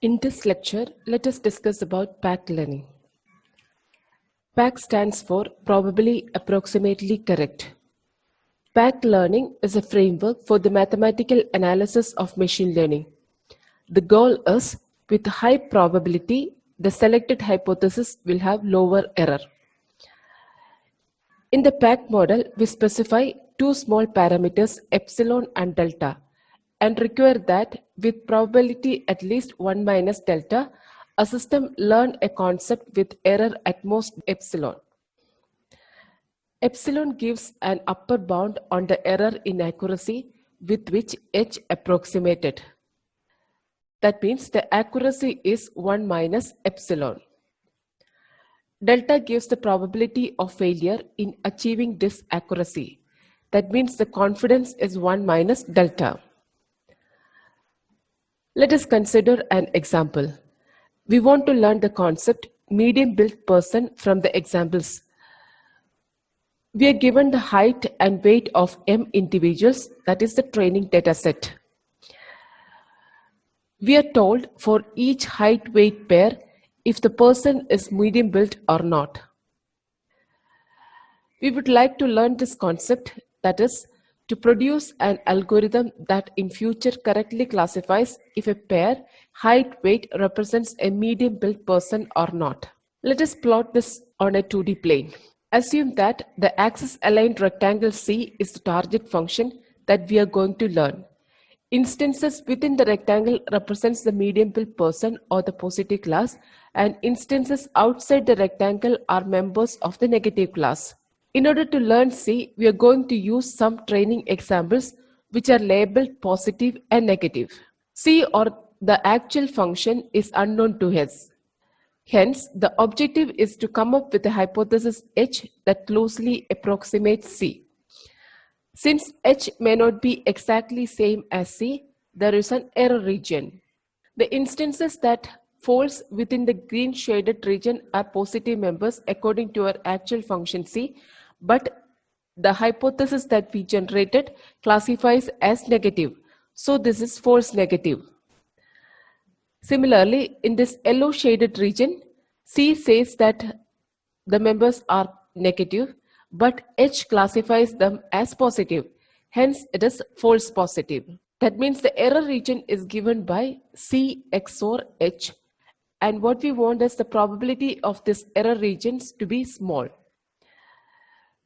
In this lecture, let us discuss about PAC learning. PAC stands for Probably Approximately Correct. PAC learning is a framework for the mathematical analysis of machine learning. The goal is, with high probability, the selected hypothesis will have lower error. In the PAC model, we specify two small parameters, epsilon and delta, and require that with probability at least 1 minus delta, a system learn a concept with error at most epsilon. Epsilon gives an upper bound on the error inaccuracy with which h approximated. That means the accuracy is 1 minus epsilon. Delta gives the probability of failure in achieving this accuracy. That means the confidence is 1 minus delta. Let us consider an example. We want to learn the concept medium built person from the examples. We are given the height and weight of m individuals, that is the training data set. We are told for each height weight pair if the person is medium built or not. We would like to learn this concept, that is, to produce an algorithm that in future correctly classifies if a pair height weight represents a medium built person or not. Let us plot this on a 2D plane. Assume that the axis aligned rectangle C is the target function that we are going to learn. Instances within the rectangle represents the medium built person or the positive class, and instances outside the rectangle are members of the negative class. In order to learn C, we are going to use some training examples which are labeled positive and negative. C, or the actual function, is unknown to us. Hence, the objective is to come up with a hypothesis H that closely approximates C. Since H may not be exactly same as C, there is an error region. The instances that falls within the green shaded region are positive members according to our actual function C, but the hypothesis that we generated classifies as negative. So this is false negative. Similarly, in this yellow shaded region, C says that the members are negative, but H classifies them as positive. Hence, it is false positive. That means the error region is given by C XOR H, and what we want is the probability of this error regions to be small.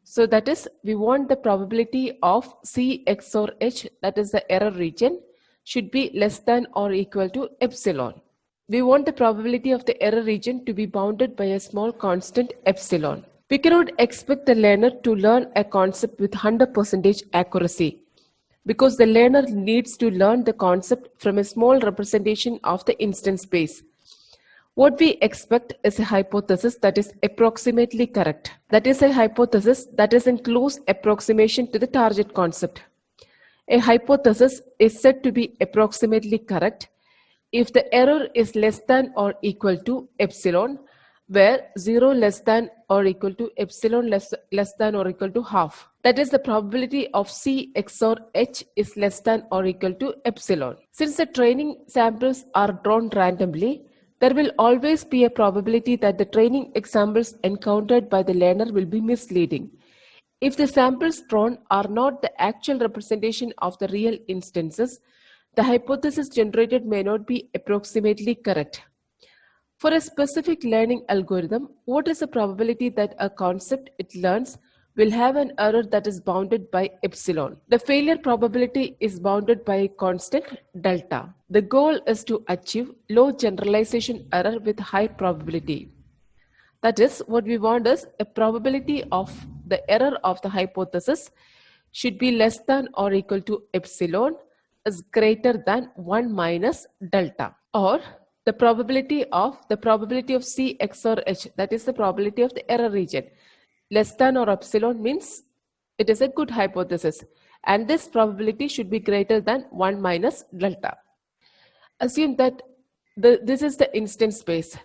So that is, we want the probability of C XOR H, that is the error region, should be less than or equal to epsilon. We want the probability of the error region to be bounded by a small constant epsilon. We cannot expect the learner to learn a concept with 100% accuracy because the learner needs to learn the concept from a small representation of the instance space. What we expect is a hypothesis that is approximately correct. That is a hypothesis that is in close approximation to the target concept. A hypothesis is said to be approximately correct if the error is less than or equal to epsilon, where 0 less than or equal to epsilon less than or equal to half. That is, the probability of C XOR H is less than or equal to epsilon. Since the training samples are drawn randomly, there will always be a probability that the training examples encountered by the learner will be misleading. If the samples drawn are not the actual representation of the real instances, the hypothesis generated may not be approximately correct. For a specific learning algorithm, what is the probability that a concept it learns will have an error that is bounded by epsilon? The failure probability is bounded by a constant delta. The goal is to achieve low generalization error with high probability. That is, what we want is a probability of the error of the hypothesis should be less than or equal to epsilon is greater than 1 minus delta, or the probability of C XOR H, that is the probability of the error region, less than or epsilon means it is a good hypothesis, and this probability should be greater than 1 minus delta. Assume that this is the instance space.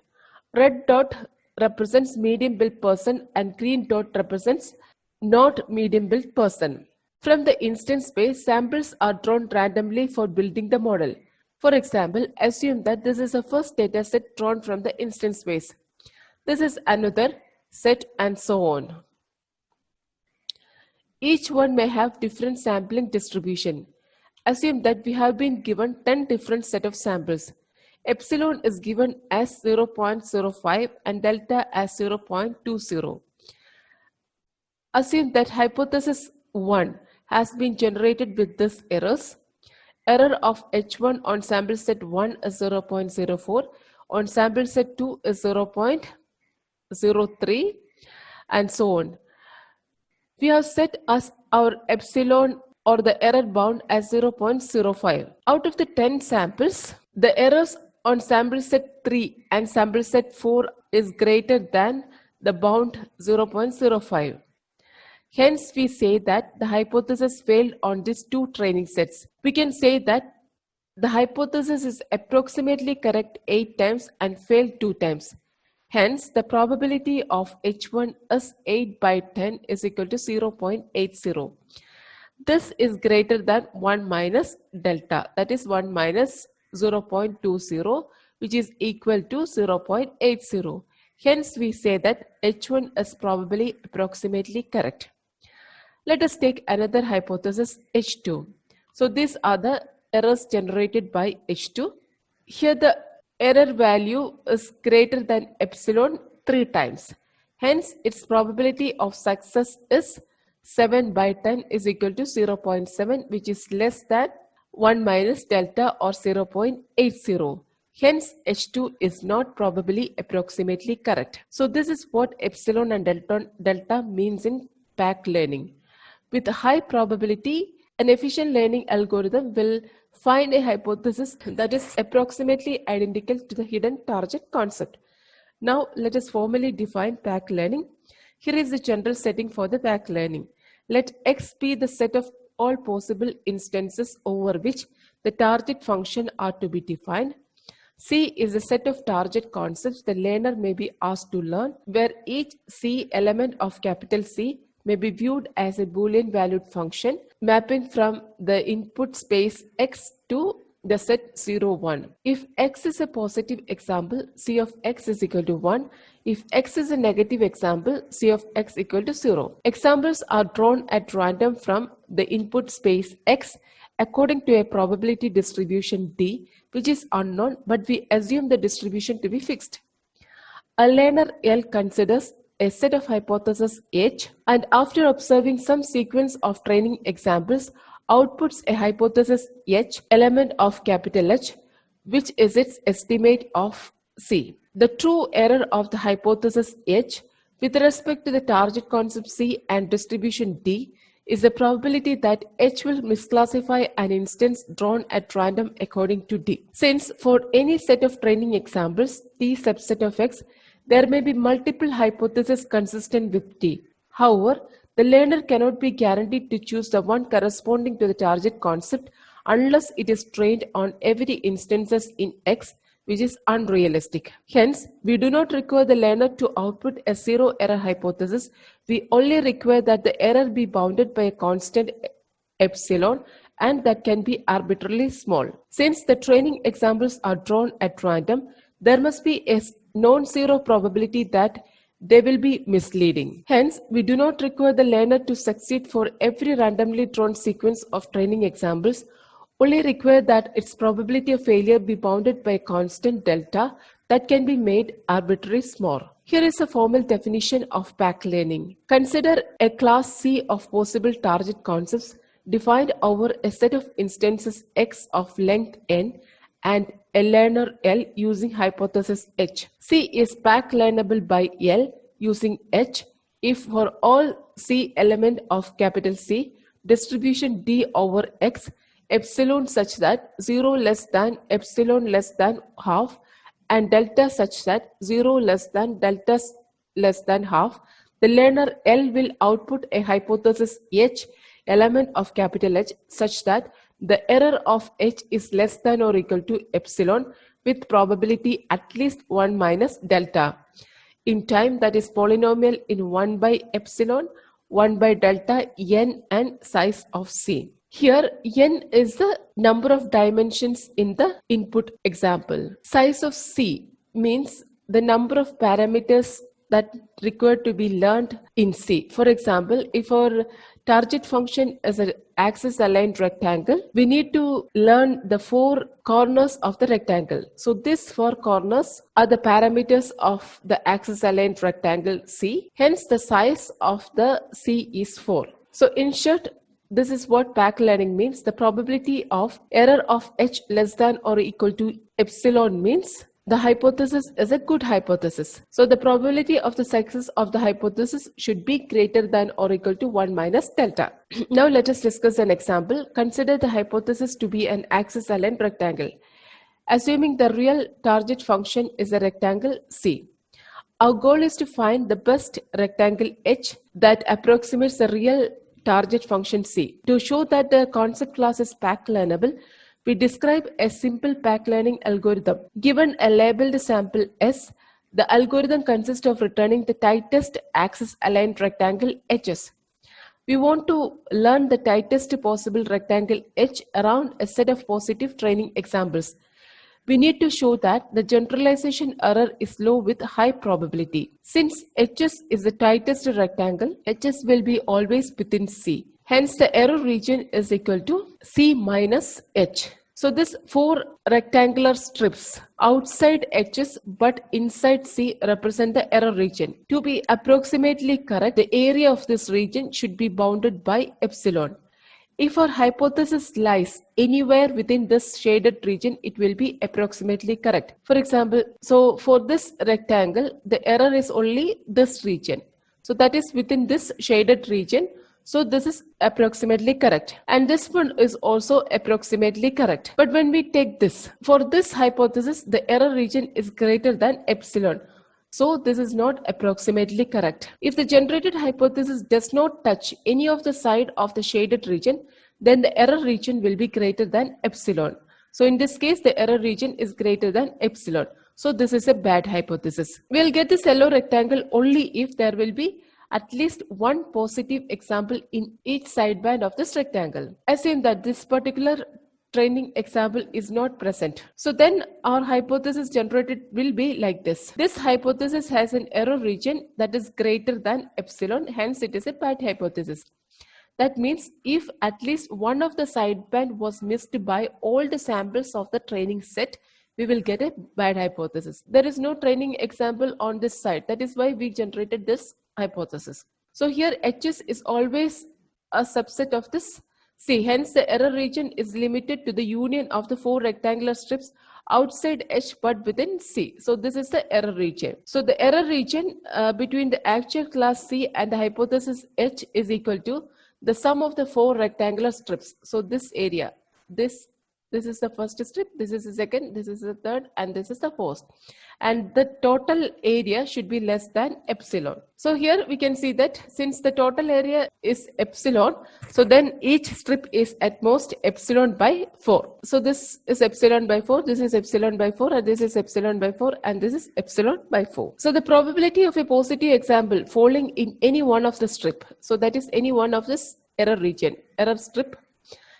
Red dot represents medium built person and green dot represents not medium built person. From the instance space, samples are drawn randomly for building the model. For example, assume that this is a first data set drawn from the instance space. This is another set and so on. Each one may have different sampling distribution. Assume that we have been given 10 different set of samples. Epsilon is given as 0.05 and delta as 0.20. Assume that hypothesis 1 has been generated with these errors. Error of H1 on sample set 1 is 0.04, on sample set 2 is 0.03, and so on. We have set as our epsilon or the error bound as 0.05. Out of the 10 samples, the errors on sample set 3 and sample set 4 is greater than the bound 0.05. Hence, we say that the hypothesis failed on these two training sets. We can say that the hypothesis is approximately correct 8 times and failed 2 times. Hence, the probability of H1 is 8 by 10 is equal to 0.80. This is greater than 1 minus delta, that is 1 minus 0.20, which is equal to 0.80. Hence, we say that H1 is probably approximately correct. Let us take another hypothesis, H2. So these are the errors generated by H2. Here the error value is greater than epsilon 3 times. Hence, its probability of success is 7 by 10 is equal to 0.7, which is less than 1 minus delta or 0.80. Hence, H2 is not probably approximately correct. So this is what epsilon and delta means in packed learning. With a high probability, an efficient learning algorithm will find a hypothesis that is approximately identical to the hidden target concept. Now, let us formally define packed learning. Here is the general setting for the packed learning. Let X be the set of all possible instances over which the target function are to be defined. C is a set of target concepts the learner may be asked to learn, where each C element of capital C may be viewed as a Boolean valued function mapping from the input space X to the set 0, 1. If X is a positive example, C of X is equal to 1. If X is a negative example, C of X equal to 0. Examples are drawn at random from the input space X according to a probability distribution D, which is unknown, but we assume the distribution to be fixed. A learner L considers a set of hypotheses H, and after observing some sequence of training examples, outputs a hypothesis H element of capital H, which is its estimate of C. The true error of the hypothesis H with respect to the target concept C and distribution D is the probability that H will misclassify an instance drawn at random according to D. Since for any set of training examples, T subset of X, there may be multiple hypotheses consistent with T. However, the learner cannot be guaranteed to choose the one corresponding to the target concept unless it is trained on every instances in X, which is unrealistic. Hence, we do not require the learner to output a zero error hypothesis. We only require that the error be bounded by a constant epsilon and that can be arbitrarily small. Since the training examples are drawn at random, there must be a non-zero probability that they will be misleading. Hence, we do not require the learner to succeed for every randomly drawn sequence of training examples, only require that its probability of failure be bounded by a constant delta that can be made arbitrarily small. Here is a formal definition of packed learning. Consider a class C of possible target concepts defined over a set of instances X of length n and a learner L using hypothesis H. C is packed learnable by L using H if for all C element of capital C, distribution D over X, epsilon such that 0 less than epsilon less than half and delta such that 0 less than delta less than half, the learner L will output a hypothesis H element of capital H such that the error of H is less than or equal to epsilon with probability at least 1 minus delta in time, that is polynomial in 1 by epsilon, 1 by delta, n and size of C. Here, n is the number of dimensions in the input example. Size of C means the number of parameters that required to be learned in C. For example, if our target function is an axis aligned rectangle, we need to learn the 4 corners of the rectangle. So these 4 corners are the parameters of the axis aligned rectangle C. Hence the size of the C is 4. So in short, this is what back learning means. The probability of error of h less than or equal to epsilon means the hypothesis is a good hypothesis. So the probability of the success of the hypothesis should be greater than or equal to 1 minus delta. Now let us discuss an example. Consider the hypothesis to be an axis aligned rectangle. Assuming the real target function is a rectangle C. Our goal is to find the best rectangle H that approximates the real target function C. To show that the concept class is pack learnable, we describe a simple pack learning algorithm. Given a labeled sample S, the algorithm consists of returning the tightest axis aligned rectangle Hs. We want to learn the tightest possible rectangle H around a set of positive training examples. We need to show that the generalization error is low with high probability. Since Hs is the tightest rectangle, Hs will be always within C. Hence, the error region is equal to C minus H. So, this 4 rectangular strips outside Hs but inside C represent the error region. To be approximately correct, the area of this region should be bounded by epsilon. If our hypothesis lies anywhere within this shaded region, it will be approximately correct. For example, so for this rectangle, the error is only this region. So that is within this shaded region. So this is approximately correct. And this one is also approximately correct. But when we take this, for this hypothesis, the error region is greater than epsilon. So this is not approximately correct. If the generated hypothesis does not touch any of the side of the shaded region, then the error region will be greater than epsilon. So in this case, the error region is greater than epsilon. So this is a bad hypothesis. We'll get this yellow rectangle only if there will be at least one positive example in each sideband of this rectangle. Assume that this particular training example is not present. So then our hypothesis generated will be like this. This hypothesis has an error region that is greater than epsilon, hence it is a bad hypothesis. That means if at least one of the sideband was missed by all the samples of the training set, we will get a bad hypothesis. There is no training example on this side. That is why we generated this hypothesis. So here Hs is always a subset of this C. Hence, the error region is limited to the union of the 4 rectangular strips outside H but within C. So this is the error region. So the error region between the actual class C and the hypothesis H is equal to the sum of the 4 rectangular strips. So this area, this is the first strip, this is the second, this is the third, and this is the fourth. And the total area should be less than epsilon. So here we can see that since the total area is epsilon, so then each strip is at most epsilon by 4. So this is epsilon by 4, this is epsilon by 4, and this is epsilon by 4, and this is epsilon by 4. So the probability of a positive example falling in any one of the strip, so that is any one of this error region, error strip,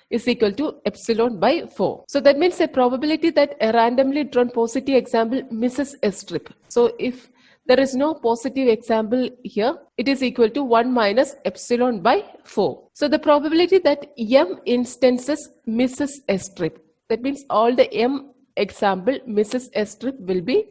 is equal to epsilon by 4. So that means the probability that a randomly drawn positive example misses a strip. So if there is no positive example here, it is equal to 1 minus epsilon by 4. So the probability that m instances misses a strip, that means all the m example misses a strip will be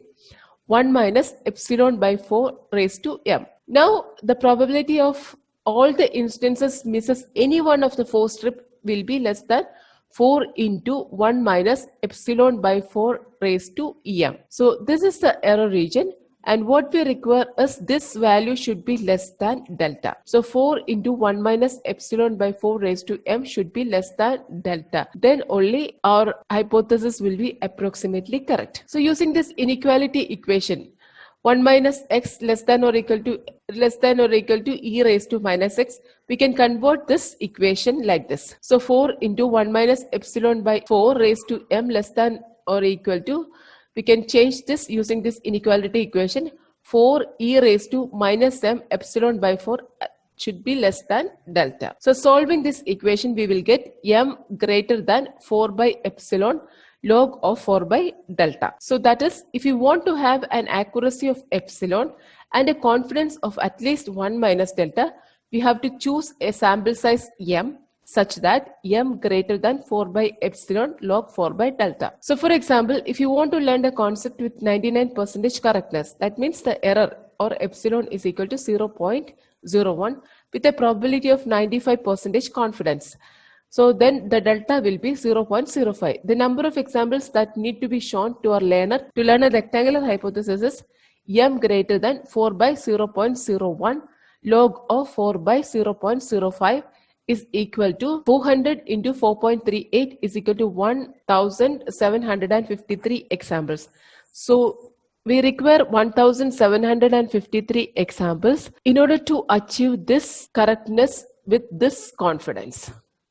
1 minus epsilon by 4 raised to m. Now the probability of all the instances misses any one of the 4 strip will be less than 4 into 1 minus epsilon by 4 raised to em. So this is the error region, and what we require is this value should be less than delta. So 4 into 1 minus epsilon by 4 raised to m should be less than delta. Then only our hypothesis will be approximately correct. So using this inequality equation, 1 minus x less than or equal to e raised to minus x, we can convert this equation like this. So 4 into 1 minus epsilon by 4 raised to m less than or equal to, we can change this using this inequality equation, 4 e raised to minus m epsilon by 4 should be less than delta. So solving this equation, we will get m greater than 4 by epsilon log of 4 by delta. So that is, if you want to have an accuracy of epsilon and a confidence of at least 1 minus delta, we have to choose a sample size m such that m greater than 4 by epsilon log 4 by delta. So for example, if you want to learn a concept with 99% correctness, that means the error or epsilon is equal to 0.01 with a probability of 95% confidence. So then the delta will be 0.05. The number of examples that need to be shown to our learner to learn a rectangular hypothesis is m greater than 4 by 0.01 log of 4 by 0.05 is equal to 400 into 4.38 is equal to 1753 examples. So we require 1753 examples in order to achieve this correctness with this confidence.